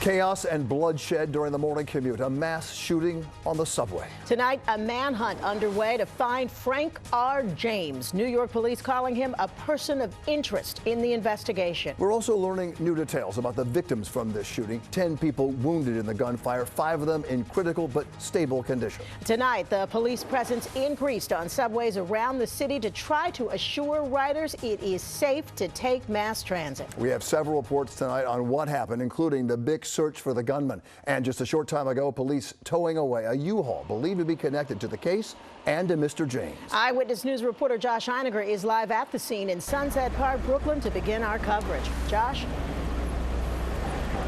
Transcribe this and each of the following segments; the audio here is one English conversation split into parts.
Chaos and bloodshed during the morning commute. A mass shooting on the subway. Tonight, a manhunt underway to find Frank R. James. New York police calling him a person of interest in the investigation. We're also learning new details about the victims from this shooting. 10 people wounded in the gunfire, 5 of them in critical but stable condition. Tonight, the police presence increased on subways around the city to try to assure riders it is safe to take mass transit. We have several reports tonight on what happened, including the big search for the gunman. And just a short time ago, police towing away a U-Haul believed to be connected to the case and to Mr. James. Eyewitness News reporter Josh Einiger is live at the scene in Sunset Park, Brooklyn, to begin our coverage. Josh?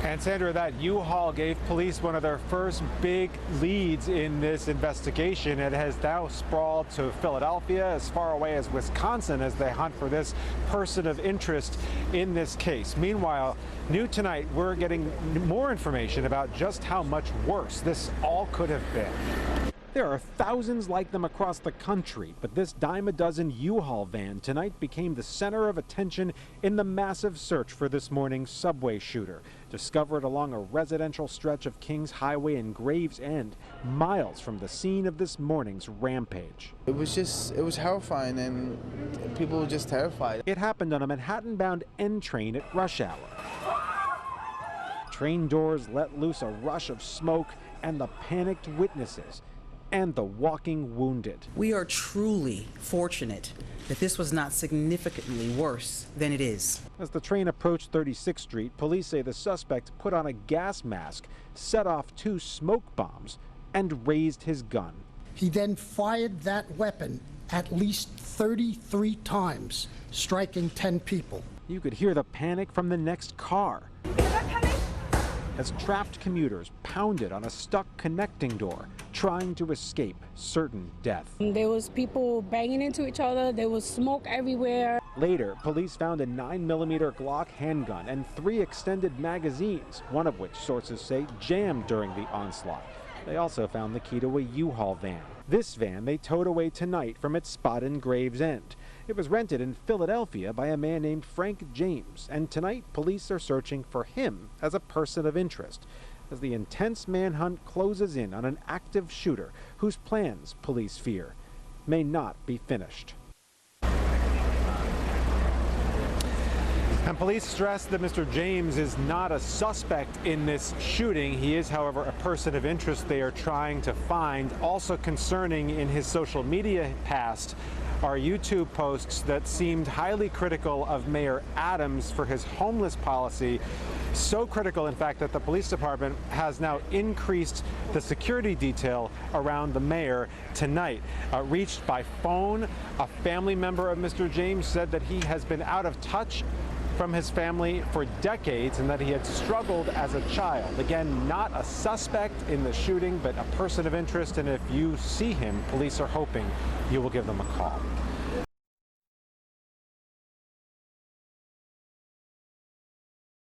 And Sandra, that U-Haul gave police one of their first big leads in this investigation. It has now sprawled to Philadelphia, as far away as Wisconsin, as they hunt for this person of interest in this case. Meanwhile, new tonight, we're getting more information about just how much worse this all could have been. There are thousands like them across the country, but this dime-a-dozen U-Haul van tonight became the center of attention in the massive search for this morning's subway shooter, discovered along a residential stretch of Kings Highway in Gravesend, miles from the scene of this morning's rampage. It was horrifying, and people were just terrified. It happened on a Manhattan-bound N train at rush hour. Train doors let loose a rush of smoke and the panicked witnesses and the walking wounded. We are truly fortunate that this was not significantly worse than it is. As the train approached 36th Street, police say the suspect put on a gas mask, set off 2 smoke bombs, and raised his gun. He then fired that weapon at least 33 times, striking 10 people. You could hear the panic from the next car as trapped commuters pounded on a stuck connecting door, trying to escape certain death. There was people banging into each other. There was smoke everywhere. Later, police found a 9mm Glock handgun and 3 extended magazines, one of which sources say jammed during the onslaught. They also found the key to a U-Haul van. This van they towed away tonight from its spot in Gravesend. It was rented in Philadelphia by a man named Frank James, and tonight police are searching for him as a person of interest, as the intense manhunt closes in on an active shooter whose plans, police fear, may not be finished. And police stress that Mr. James is not a suspect in this shooting. He is, however, a person of interest they are trying to find. Also concerning in his social media past are YouTube posts that seemed highly critical of Mayor Adams for his homeless policy. So critical, in fact, that the police department has now increased the security detail around the mayor tonight. Reached by phone, a family member of Mr. James said that he has been out of touch from his family for decades and that he had struggled as a child. Again, not a suspect in the shooting, but a person of interest, and if you see him, police are hoping you will give them a call.